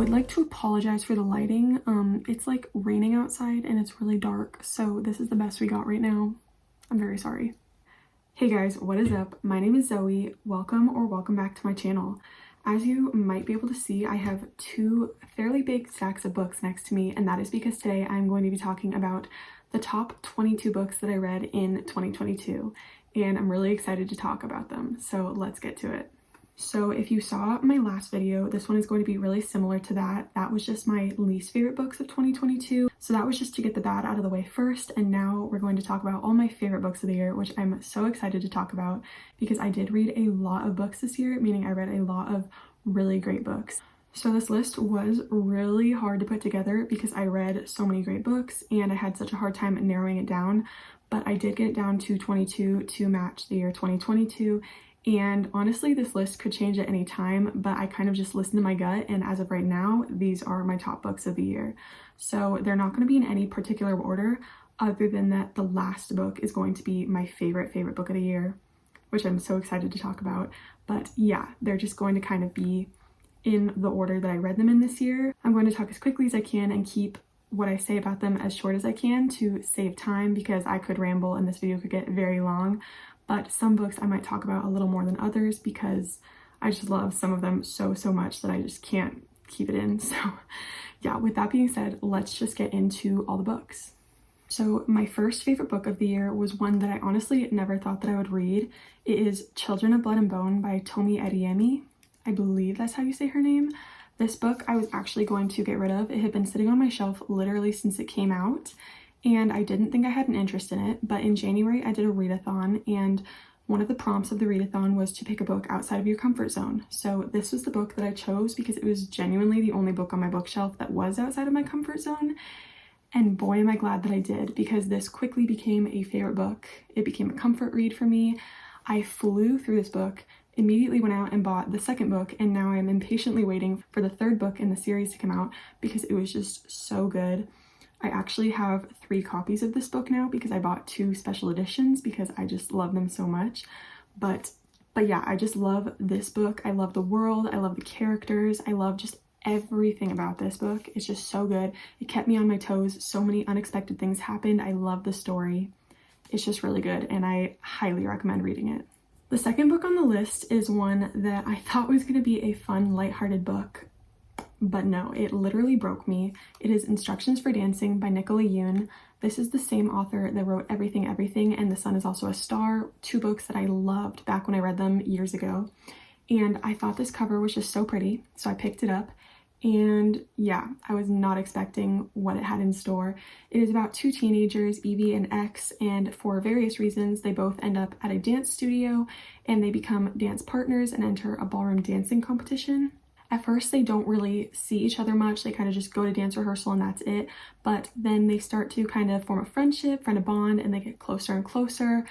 would like to apologize for the lighting. It's like raining outside and it's really dark, so this is the best we got right now. I'm very sorry. Hey guys, what is up? My name is Zoe. Welcome back to my channel. As you might be able to see, I have two fairly big stacks of books next to me, and that is because today I'm going to be talking about the top 22 books that I read in 2022, and I'm really excited to talk about them, so let's get to it. So if you saw my last video, this one is going to be really similar to that. That was just my least favorite books of 2022. So that was just to get the bad out of the way first. And now we're going to talk about all my favorite books of the year, which I'm so excited to talk about because I did read a lot of books this year, meaning I read a lot of really great books. So this list was really hard to put together because I read so many great books and I had such a hard time narrowing it down. But I did get it down to 22 to match the year 2022. And honestly, this list could change at any time, but I kind of just listened to my gut, and as of right now, these are my top books of the year. So they're not going to be in any particular order, other than that the last book is going to be my favorite book of the year, which I'm so excited to talk about. But yeah, they're just going to kind of be in the order that I read them in this year. I'm going to talk as quickly as I can and keep what I say about them as short as I can to save time, because I could ramble and this video could get very long. But some books I might talk about a little more than others because I just love some of them so much that I just can't keep it in. So yeah, with that being said, let's just get into all the books. So my first favorite book of the year was one that I honestly never thought that I would read. It is Children of Blood and Bone by Tomi Adeyemi. I believe that's how you say her name. This book I was actually going to get rid of. It had been sitting on my shelf literally since it came out, and I didn't think I had an interest in it, but in January I did a readathon, and one of the prompts of the readathon was to pick a book outside of your comfort zone. So this was the book that I chose because it was genuinely the only book on my bookshelf that was outside of my comfort zone, and boy am I glad that I did, because this quickly became a favorite book. It became a comfort read for me. I flew through this book, immediately went out and bought the second book, and now I'm impatiently waiting for the third book in the series to come out because it was just so good. I actually have 3 copies of this book now because I bought 2 special editions because I just love them so much. But yeah, I just love this book. I love the world. I love the characters. I love just everything about this book. It's just so good. It kept me on my toes. So many unexpected things happened. I love the story. It's just really good, and I highly recommend reading it. The second book on the list is one that I thought was going to be a fun, lighthearted book. But no, it literally broke me. It is Instructions for Dancing by Nicola Yoon. This is the same author that wrote Everything, Everything, and The Sun is Also a Star, 2 books that I loved back when I read them years ago. And I thought this cover was just so pretty, so I picked it up. And yeah, I was not expecting what it had in store. It is about 2 teenagers, Evie and X, and for various reasons, they both end up at a dance studio and they become dance partners and enter a ballroom dancing competition. At first, they don't really see each other much. They kind of just go to dance rehearsal and that's it. But then they start to kind of form a friendship, a bond, and they get closer and closer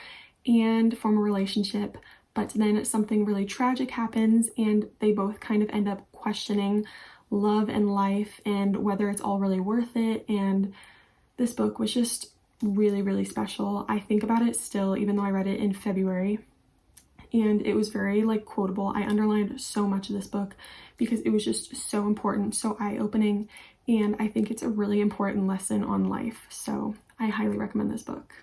and form a relationship. But then something really tragic happens and they both kind of end up questioning love and life and whether it's all really worth it. And this book was just really special. I think about it still, even though I read it in February. And it was very quotable. I underlined so much of this book because it was just so important, so eye-opening, and I think it's a really important lesson on life. So I highly recommend this book.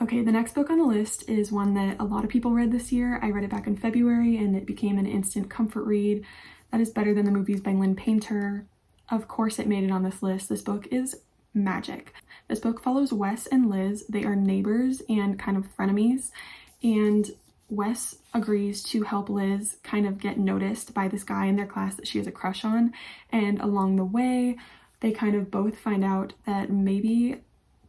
Okay, the next book on the list is one that a lot of people read this year. I read it back in February and it became an instant comfort read. That is Better Than the Movies by Lynn. Of course it made it on this list. This book is magic. This book follows Wes and Liz. They are neighbors and kind of frenemies, and Wes agrees to help Liz kind of get noticed by this guy in their class that she has a crush on, and along the way they kind of both find out that maybe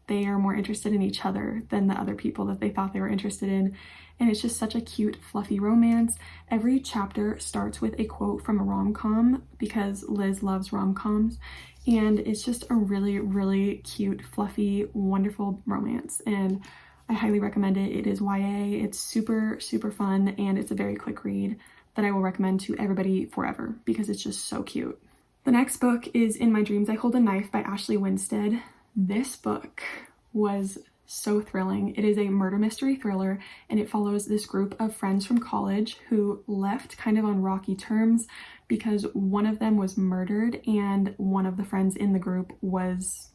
they are more interested in each other than the other people that they thought they were interested in. And it's just such a cute, fluffy romance. Every chapter starts with a quote from a rom-com because Liz loves rom-coms, and it's just a really cute, fluffy, wonderful romance, and I highly recommend it. It is YA, it's super fun, and it's a very quick read that I will recommend to everybody forever because it's just so cute. The next book is In My Dreams I Hold a Knife by Ashley Winstead. This book was so thrilling. It is a murder mystery thriller, and it follows this group of friends from college who left kind of on rocky terms because one of them was murdered and one of the friends in the group was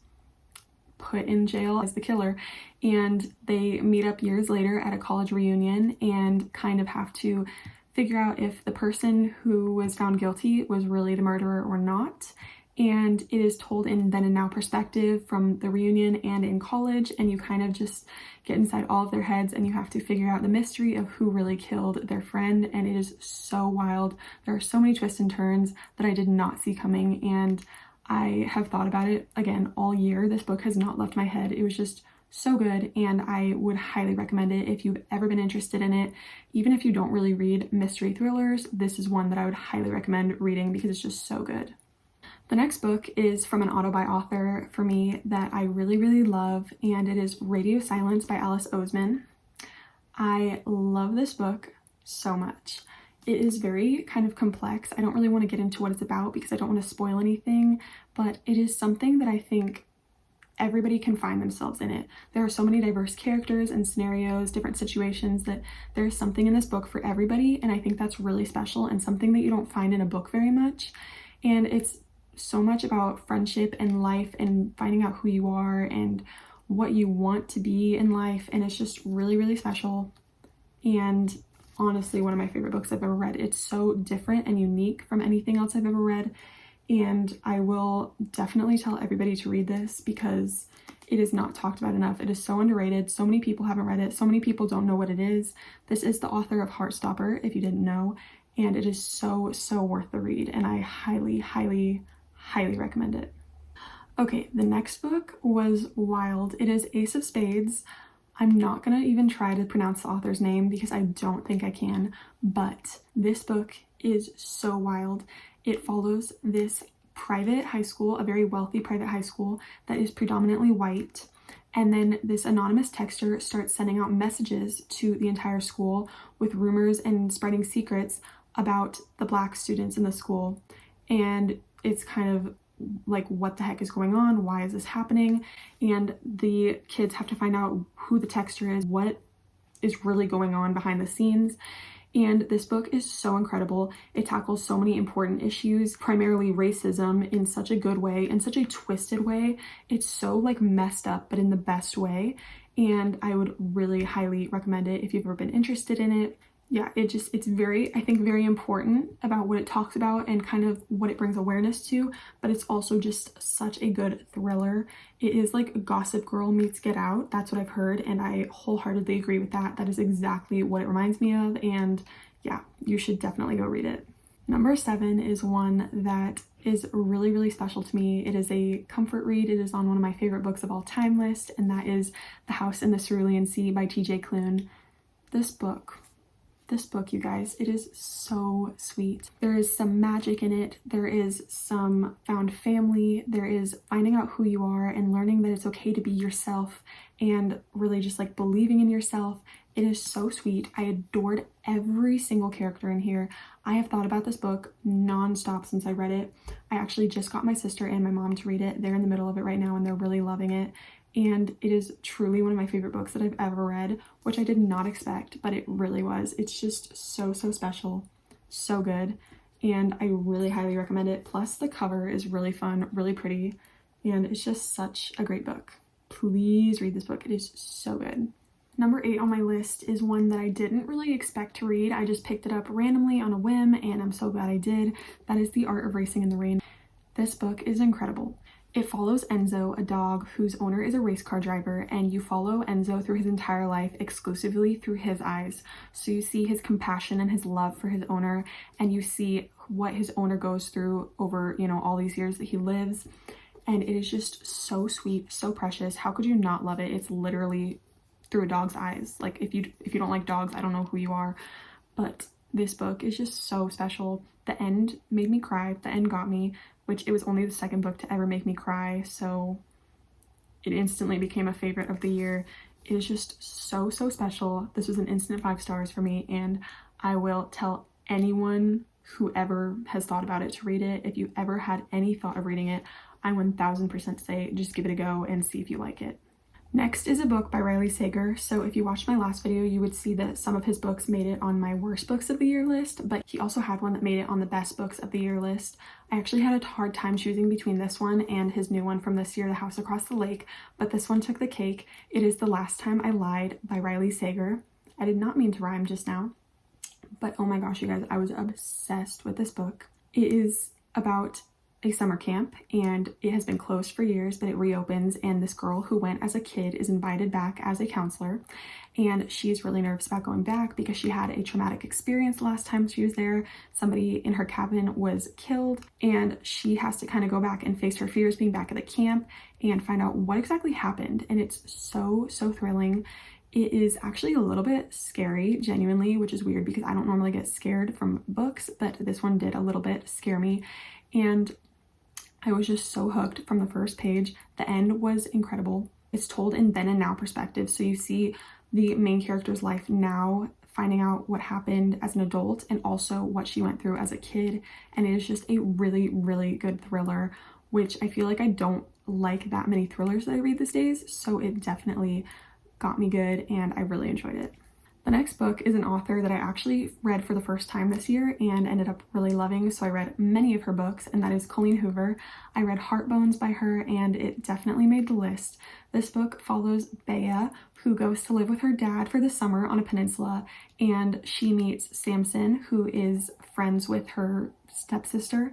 put in jail as the killer, and they meet up years later at a college reunion and kind of have to figure out if the person who was found guilty was really the murderer or not. And it is told in then and now perspective from the reunion and in college, and you kind of just get inside all of their heads and you have to figure out the mystery of who really killed their friend, and it is so wild. There are so many twists and turns that I did not see coming, and I have thought about it again all year. This book has not left my head. It was just so good, and I would highly recommend it if you've ever been interested in it. Even if you don't really read mystery thrillers, this is one that I would highly recommend reading because it's just so good. The next book is from an auto-buy author for me that I really, really love, and it is Radio Silence by Alice Oseman. I love this book so much. It is very kind of complex. I don't really want to get into what it's about because I don't want to spoil anything, but it is something that I think everybody can find themselves in it. There are so many diverse characters and scenarios, different situations, that there's something in this book for everybody, and I think that's really special and something that you don't find in a book very much. And it's so much about friendship and life and finding out who you are and what you want to be in life, and it's just really, really special. And honestly, one of my favorite books I've ever read. It's so different and unique from anything else I've ever read, and I will definitely tell everybody to read this because it is not talked about enough. It is so underrated. So many people haven't read it. So many people don't know what it is. This is the author of Heartstopper, if you didn't know, and it is so, so worth the read, and I highly, highly, highly recommend it. Okay, the next book was wild. It is Ace of Spades. I'm not gonna even try to pronounce the author's name because I don't think I can, but this book is so wild. It follows this private high school, a very wealthy private high school that is predominantly white, and then this anonymous texter starts sending out messages to the entire school with rumors and spreading secrets about the Black students in the school, and it's kind of like, what the heck is going on? Why is this happening? And the kids have to find out who the texter is, what is really going on behind the scenes. And this book is so incredible. It tackles so many important issues, primarily racism, in such a good way, in such a twisted way. It's so like messed up, but in the best way. And I would really highly recommend it if you've ever been interested in it. Yeah, it's very, I think, very important about what it talks about and kind of what it brings awareness to, but it's also just such a good thriller. It is like Gossip Girl meets Get Out. That's what I've heard, and I wholeheartedly agree with that. That is exactly what it reminds me of, and yeah, you should definitely go read it. Number 7 is one that is really, really special to me. It is a comfort read. It is on one of my favorite books of all time list, and that is The House in the Cerulean Sea by TJ Klune. This book, you guys, it is so sweet. There is some magic in it. There is some found family. There is finding out who you are and learning that it's okay to be yourself and really just like believing in yourself. It is so sweet. I adored every single character in here. I have thought about this book nonstop since I read it. I actually just got my sister and my mom to read it. They're in the middle of it right now and they're really loving it. And it is truly one of my favorite books that I've ever read, which I did not expect, but it really was. It's just so, so special, so good, and I really highly recommend it. Plus the cover is really fun, really pretty, and it's just such a great book. Please read this book. It is so good. Number 8 on my list is one that I didn't really expect to read. I just picked it up randomly on a whim, and I'm so glad I did. That is The Art of Racing in the Rain. This book is incredible. It follows Enzo, a dog whose owner is a race car driver, and you follow Enzo through his entire life exclusively through his eyes. So you see his compassion and his love for his owner, and you see what his owner goes through over, all these years that he lives. And it is just so sweet, so precious. How could you not love it? It's literally through a dog's eyes. Like, if you don't like dogs, I don't know who you are, but this book is just so special. The end made me cry. The end got me, which it was only the second book to ever make me cry, so it instantly became a favorite of the year. It is just so, so special. This was an instant 5 stars for me, and I will tell anyone who ever has thought about it to read it. If you ever had any thought of reading it, I 1000% say just give it a go and see if you like it. Next is a book by Riley Sager. So if you watched my last video, you would see that some of his books made it on my worst books of the year list, but he also had one that made it on the best books of the year list. I actually had a hard time choosing between this one and his new one from this year, The House Across the Lake, but this one took the cake. It is The Last Time I Lied by Riley Sager. I did not mean to rhyme just now, but oh my gosh, you guys, I was obsessed with this book. It is about a summer camp, and it has been closed for years, but it reopens, and this girl who went as a kid is invited back as a counselor, and she's really nervous about going back because she had a traumatic experience last time she was there. Somebody in her cabin was killed, and she has to kind of go back and face her fears being back at the camp and find out what exactly happened. And it's so thrilling. It is actually a little bit scary, genuinely, which is weird because I don't normally get scared from books, but this one did a little bit scare me, and I was just so hooked from the first page. The end was incredible. It's told in then and now perspective, so you see the main character's life now, finding out what happened as an adult and also what she went through as a kid, and it is just a really good thriller, which I feel like I don't like that many thrillers that I read these days, so it definitely got me good and I really enjoyed it. The next book is an author that I actually read for the first time this year and ended up really loving, so I read many of her books, and that is Colleen Hoover. I read Heartbones by her and it definitely made the list. This book follows Bea, who goes to live with her dad for the summer on a peninsula, and she meets Samson, who is friends with her stepsister,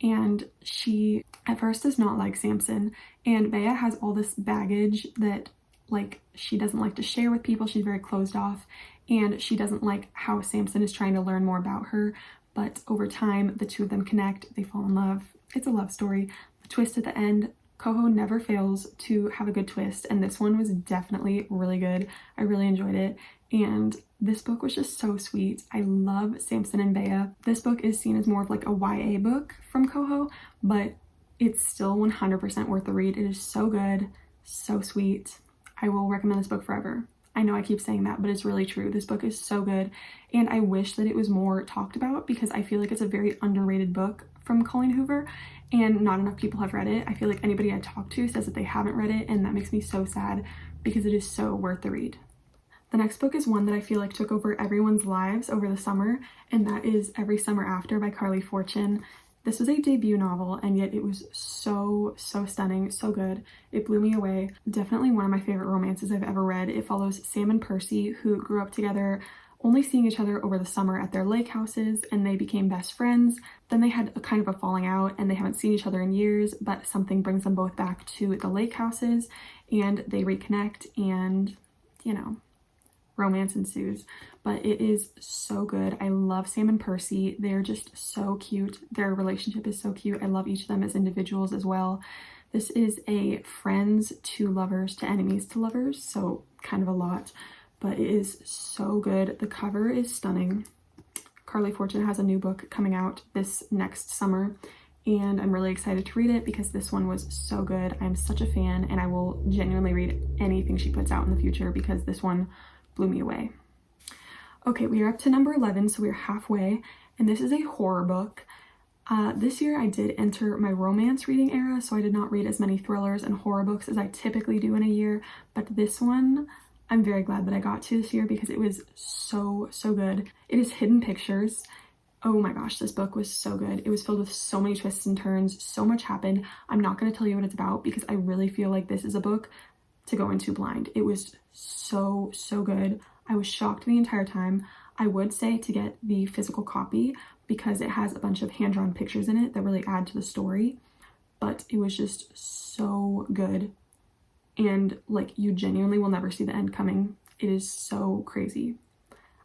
and she at first does not like Samson, and Bea has all this baggage that she doesn't like to share with people. She's very closed off, and she doesn't like how Samson is trying to learn more about her, but over time the two of them connect, they fall in love. It's a love story. The twist at the end, Coho never fails to have a good twist, and this one was definitely really good. I really enjoyed it, and this book was just so sweet. I love Samson and Bea. This book is seen as more of like a YA book from Coho, but it's still 100% worth the read. It is so good, so sweet. I will recommend this book forever. I know I keep saying that, but it's really true. This book is so good, and I wish that it was more talked about because I feel like it's a very underrated book from Colleen Hoover, and not enough people have read it. I feel like anybody I talk to says that they haven't read it, and that makes me so sad because it is so worth the read. The next book is one that I feel like took over everyone's lives over the summer, and that is Every Summer After by Carly Fortune. This was a debut novel, and yet it was so stunning, so good. It blew me away. Definitely one of my favorite romances I've ever read. It follows Sam and Percy, who grew up together, only seeing each other over the summer at their lake houses, and they became best friends. Then they had a kind of a falling out, and they haven't seen each other in years, but something brings them both back to the lake houses, and they reconnect, and, you know, romance ensues. But it is so good. I love Sam and Percy. They're just so cute. Their relationship is so cute. I love each of them as individuals as well. This is a friends to lovers to enemies to lovers, so kind of a lot, but it is so good. The cover is stunning. Carly Fortune has a new book coming out this next summer, and I'm really excited to read it because this one was so good. I'm such a fan, and I will genuinely read anything she puts out in the future because this one blew me away. Okay, we are up to number 11, so we're halfway, and this is a horror book. This year I did enter my romance reading era, so I did not read as many thrillers and horror books as I typically do in a year, but this one I'm very glad that I got to this year because it was so good. It is Hidden Pictures. Oh my gosh, this book was so good. It was filled with so many twists and turns, so much happened. I'm not going to tell you what it's about because I really feel like this is a book to go into blind. It was so good. I was shocked the entire time. I would say to get the physical copy because it has a bunch of hand-drawn pictures in it that really add to the story, but it was just so good, and like you genuinely will never see the end coming. It is so crazy.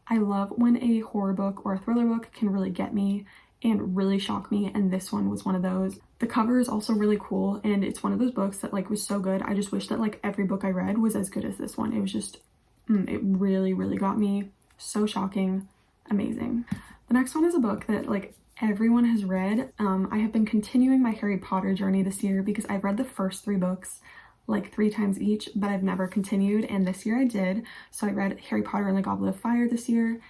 I love when a horror book or a thriller book can really get me and really shock me, and this one was one of those. The cover is also really cool, and it's one of those books that like was so good. I just wish that like every book I read was as good as this one. It was just it really got me. So shocking, amazing. The next one is a book that like everyone has read. I have been continuing my Harry Potter journey this year because I've read the first 3 books like 3 times each, but I've never continued, and this year I did. So I read Harry Potter and the Goblet of Fire this year,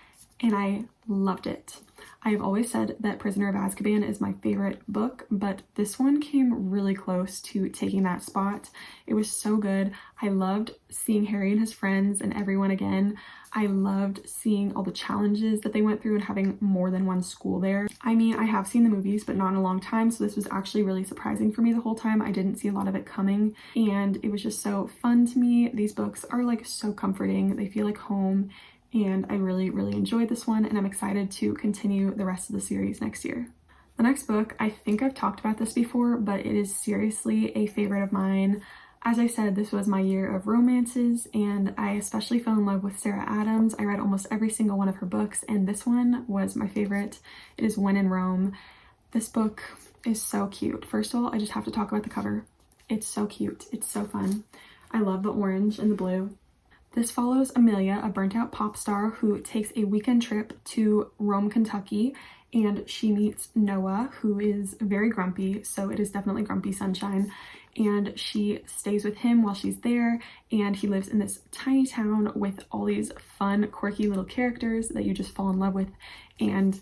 and I loved it. I have always said that Prisoner of Azkaban is my favorite book, but this one came really close to taking that spot. It was so good. I loved seeing Harry and his friends and everyone again. I loved seeing all the challenges that they went through and having more than one school there. I mean, I have seen the movies, but not in a long time, so this was actually really surprising for me the whole time. I didn't see a lot of it coming, and it was just so fun to me. These books are like so comforting. They feel like home, and I really, really enjoyed this one, and I'm excited to continue the rest of the series next year. The next book, I think I've talked about this before, but it is seriously a favorite of mine. As I said, this was my year of romances, and I especially fell in love with Sarah Adams. I read almost every single one of her books, and this one was my favorite. It is When in Rome. This book is so cute. First of all, I just have to talk about the cover. It's so cute. It's so fun. I love the orange and the blue. This follows Amelia, a burnt-out pop star who takes a weekend trip to Rome, Kentucky, and she meets Noah, who is very grumpy, so it is definitely Grumpy Sunshine, and she stays with him while she's there, and he lives in this tiny town with all these fun, quirky little characters that you just fall in love with, and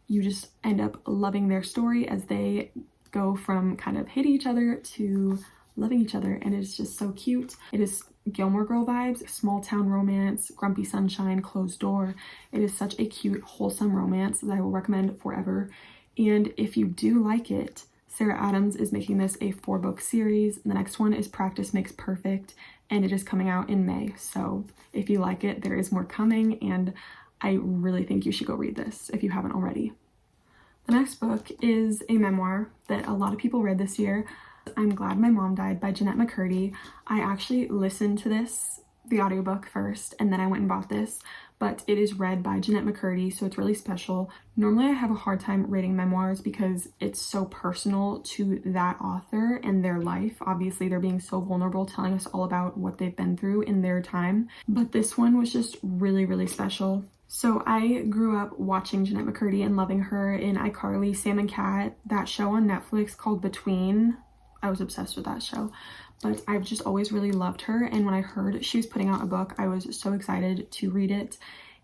you just end up loving their story as they go from kind of hating each other to loving each other, and it's just so cute. It is Gilmore Girl vibes, small town romance, Grumpy Sunshine, closed door. It is such a cute, wholesome romance that I will recommend forever. And if you do like it, Sarah Adams is making this a 4-book series. The next one is Practice Makes Perfect, and it is coming out in May. So if you like it, there is more coming, and I really think you should go read this if you haven't already. The next book is a memoir that a lot of people read this year. I'm Glad My Mom Died by Jeanette McCurdy. I actually listened to the audiobook first, and then I went and bought this, but it is read by Jeanette McCurdy, so it's really special. Normally I have a hard time reading memoirs because it's so personal to that author and their life. Obviously they're being so vulnerable, telling us all about what they've been through in their time, but this one was just really, really special. So I grew up watching Jeanette McCurdy and loving her in iCarly, Sam and Cat, that show on Netflix called Between. I was obsessed with that show, but I've just always really loved her, and when I heard she was putting out a book, I was so excited to read it,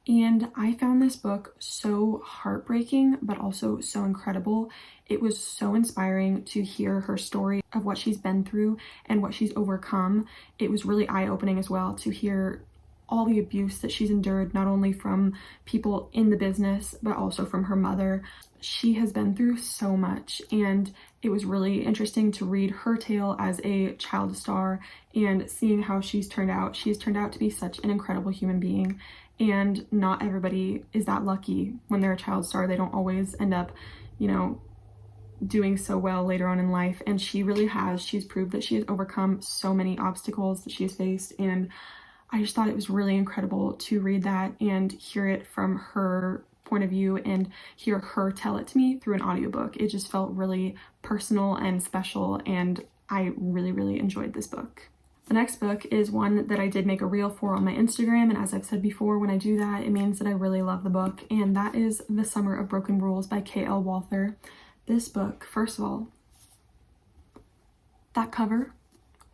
and I found this book so heartbreaking but also so incredible. It was so inspiring to hear her story of what she's been through and what she's overcome. It was really eye-opening as well to hear all the abuse that she's endured, not only from people in the business but also from her mother. She has been through so much, and it was really interesting to read her tale as a child star and seeing how she's turned out. She's turned out to be such an incredible human being, and not everybody is that lucky when they're a child star. They don't always end up, you know, doing so well later on in life, and she really has. She's proved that she has overcome so many obstacles that she has faced, and I just thought it was really incredible to read that and hear it from her point of view and hear her tell it to me through an audiobook. It just felt really personal and special, and I really, really enjoyed this book. The next book is one that I did make a reel for on my Instagram, and as I've said before, when I do that, it means that I really love the book, and that is The Summer of Broken Rules by K.L. Walther. This book, first of all, that cover,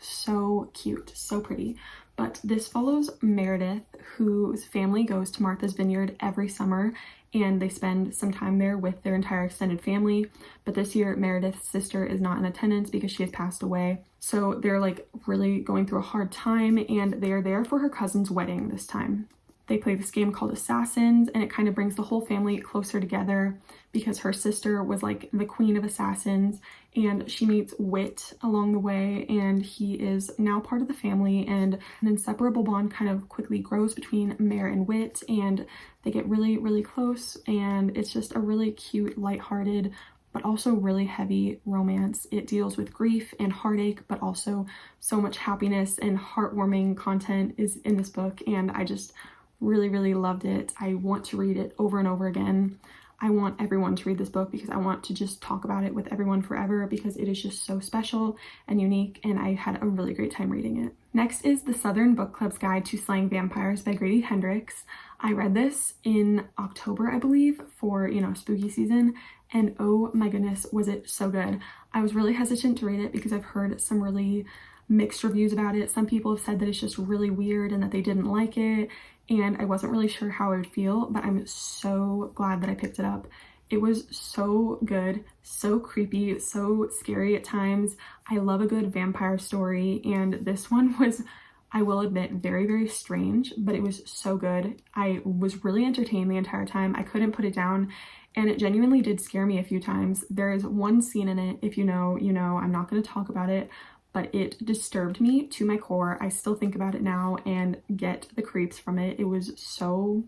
so cute, so pretty. But this follows Meredith, whose family goes to Martha's Vineyard every summer, and they spend some time there with their entire extended family. But this year, Meredith's sister is not in attendance because she has passed away. So they're like really going through a hard time, and they are there for her cousin's wedding this time. They play this game called Assassins, and it kind of brings the whole family closer together because her sister was like the queen of assassins, and she meets Wit along the way, and he is now part of the family, and an inseparable bond kind of quickly grows between Mare and Wit, and they get really, really close, and it's just a really cute, lighthearted, but also really heavy romance. It deals with grief and heartache, but also so much happiness and heartwarming content is in this book, and I just really, really loved it. I want to read it over and over again. I want everyone to read this book because I want to just talk about it with everyone forever because it is just so special and unique, and I had a really great time reading it. Next is The Southern Book Club's Guide to Slaying Vampires by Grady Hendrix. I read this in October, I believe, for, spooky season, and oh my goodness, was it so good. I was really hesitant to read it because I've heard some really mixed reviews about it. Some people have said that it's just really weird and that they didn't like it, and I wasn't really sure how I would feel, but I'm so glad that I picked it up. It was so good, so creepy, so scary at times. I love a good vampire story, and this one was, I will admit, very, very strange, but it was so good. I was really entertained the entire time. I couldn't put it down, and it genuinely did scare me a few times. There is one scene in it, if you know, you know, I'm not going to talk about it, but it disturbed me to my core. I still think about it now and get the creeps from it. It was so,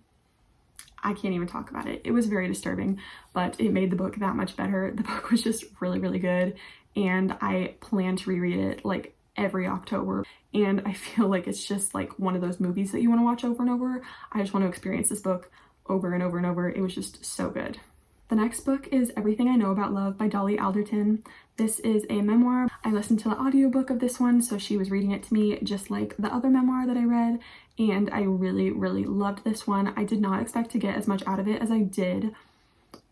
I can't even talk about it. It was very disturbing, but it made the book that much better. The book was just really, really good, and I plan to reread it like every October, and I feel like it's just like one of those movies that you want to watch over and over. I just want to experience this book over and over and over. It was just so good. The next book is Everything I Know About Love by Dolly Alderton. This is a memoir. I listened to the audiobook of this one, so she was reading it to me just like the other memoir that I read, and I really, really loved this one. I did not expect to get as much out of it as I did,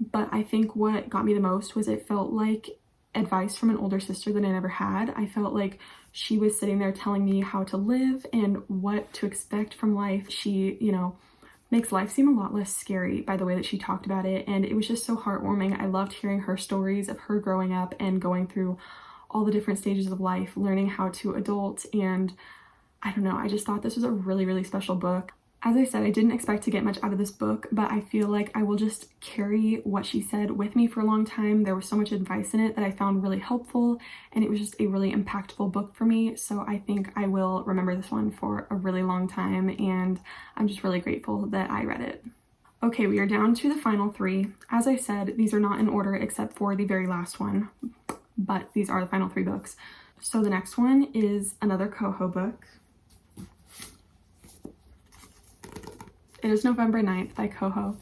but I think what got me the most was it felt like advice from an older sister that I never had. I felt like she was sitting there telling me how to live and what to expect from life. She, you know, makes life seem a lot less scary by the way that she talked about it, and it was just so heartwarming. I loved hearing her stories of her growing up and going through all the different stages of life, learning how to adult, and I don't know, I just thought this was a really, really special book. As I said, I didn't expect to get much out of this book, but I feel like I will just carry what she said with me for a long time. There was so much advice in it that I found really helpful, and it was just a really impactful book for me. So I think I will remember this one for a really long time, and I'm just really grateful that I read it. Okay, we are down to the final three. As I said, these are not in order except for the very last one, but these are the final three books. So the next one is another Coho book. It is November 9th by Coho.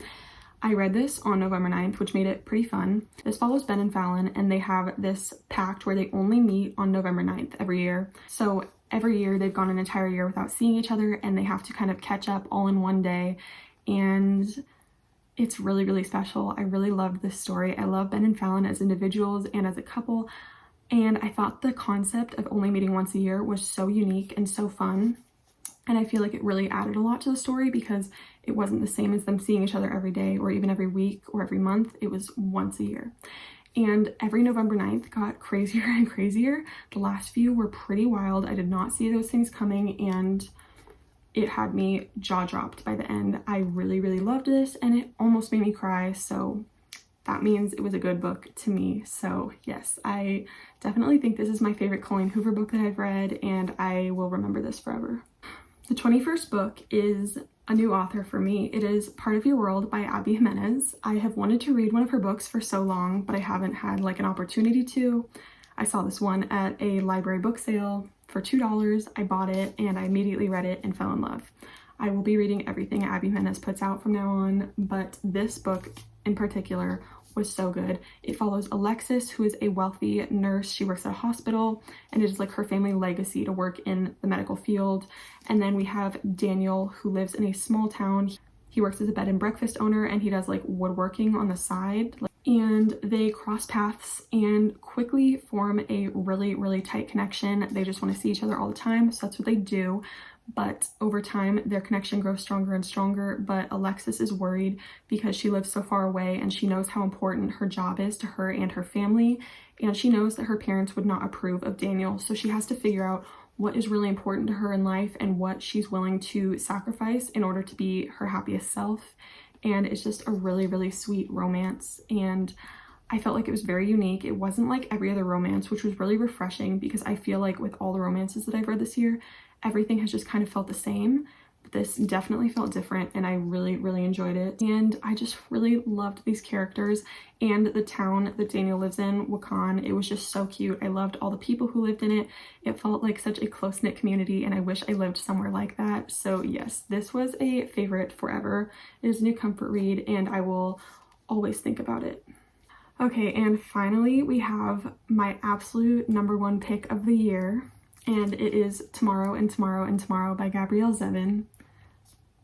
I read this on November 9th, which made it pretty fun. This follows Ben and Fallon, and they have this pact where they only meet on November 9th every year. So every year they've gone an entire year without seeing each other, and they have to kind of catch up all in one day. And it's really, really special. I really loved this story. I love Ben and Fallon as individuals and as a couple. And I thought the concept of only meeting once a year was so unique and so fun. And I feel like it really added a lot to the story because it wasn't the same as them seeing each other every day or even every week or every month. It was once a year. And every November 9th got crazier and crazier. The last few were pretty wild. I did not see those things coming, and it had me jaw dropped by the end. I really, really loved this, and it almost made me cry. So that means it was a good book to me. So yes, I definitely think this is my favorite Colleen Hoover book that I've read, and I will remember this forever. The 21st book is a new author for me. It is Part of Your World by Abby Jimenez. I have wanted to read one of her books for so long, but I haven't had like an opportunity to. I saw this one at a library book sale for $2. I bought it and I immediately read it and fell in love. I will be reading everything Abby Jimenez puts out from now on, but this book in particular was so good. It follows Alexis, who is a wealthy nurse. She works at a hospital, and it is like her family legacy to work in the medical field. And then we have Daniel, who lives in a small town. He works as a bed and breakfast owner, and he does like woodworking on the side. And they cross paths and quickly form a really, really tight connection. They just want to see each other all the time, so that's what they do. But over time, their connection grows stronger and stronger. But Alexis is worried because she lives so far away, and she knows how important her job is to her and her family. And she knows that her parents would not approve of Daniel. So she has to figure out what is really important to her in life and what she's willing to sacrifice in order to be her happiest self. And it's just a really, really sweet romance. And I felt like it was very unique. It wasn't like every other romance, which was really refreshing because I feel like with all the romances that I've read this year, everything has just kind of felt the same. But this definitely felt different, and I really, really enjoyed it. And I just really loved these characters and the town that Daniel lives in, Wakan. It was just so cute. I loved all the people who lived in it. It felt like such a close-knit community, and I wish I lived somewhere like that. So yes, this was a favorite forever. It is a new comfort read, and I will always think about it. Okay, and finally we have my absolute #1 pick of the year, and it is Tomorrow and Tomorrow and Tomorrow by Gabrielle Zevin.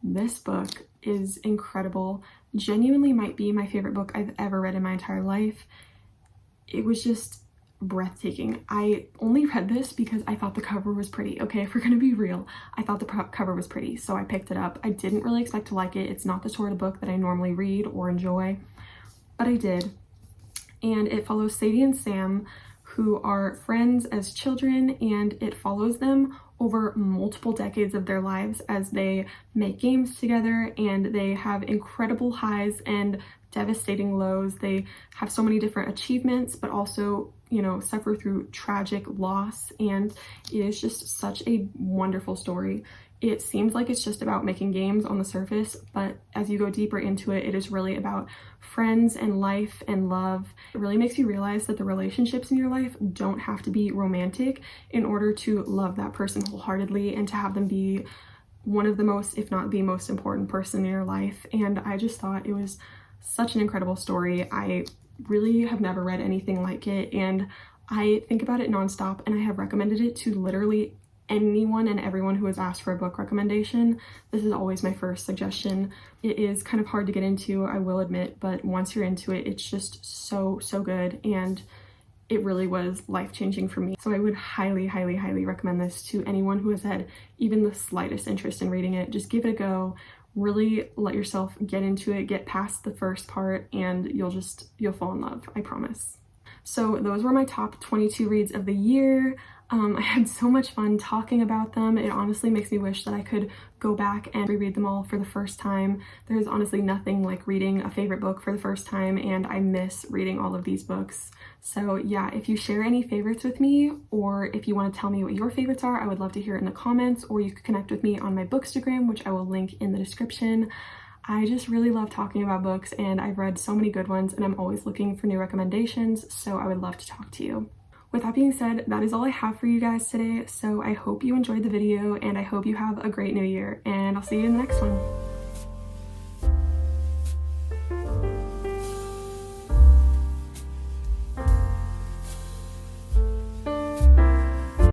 This book is incredible. Genuinely might be my favorite book I've ever read in my entire life. It was just breathtaking. I only read this because I thought the cover was pretty. Okay, if we're gonna be real, I thought the cover was pretty, so I picked it up. I didn't really expect to like it. It's not the sort of book that I normally read or enjoy, but I did. And it follows Sadie and Sam, who are friends as children, and it follows them over multiple decades of their lives as they make games together, and they have incredible highs and devastating lows. They have so many different achievements, but also, you know, suffer through tragic loss, and it is just such a wonderful story. It seems like it's just about making games on the surface, but as you go deeper into it, it is really about friends and life and love. It really makes you realize that the relationships in your life don't have to be romantic in order to love that person wholeheartedly and to have them be one of the most, if not the most important person in your life. And I just thought it was such an incredible story. I really have never read anything like it, and I think about it nonstop, and I have recommended it to literally anyone and everyone who has asked for a book recommendation. This is always my first suggestion. It is kind of hard to get into, I will admit, but once you're into it, it's just so good, and it really was life-changing for me. So I would highly recommend this to anyone who has had even the slightest interest in reading it. Just give it a go. Really let yourself get into it, get past the first part, and you'll fall in love, I promise. So those were my top 22 reads of the year. I had so much fun talking about them. It honestly makes me wish that I could go back and reread them all for the first time. There's honestly nothing like reading a favorite book for the first time, and I miss reading all of these books. So yeah, if you share any favorites with me, or if you want to tell me what your favorites are, I would love to hear it in the comments, or you could connect with me on my Bookstagram, which I will link in the description. I just really love talking about books, and I've read so many good ones, and I'm always looking for new recommendations, so I would love to talk to you. With that being said, that is all I have for you guys today, so I hope you enjoyed the video, and I hope you have a great new year, and I'll see you in the next one.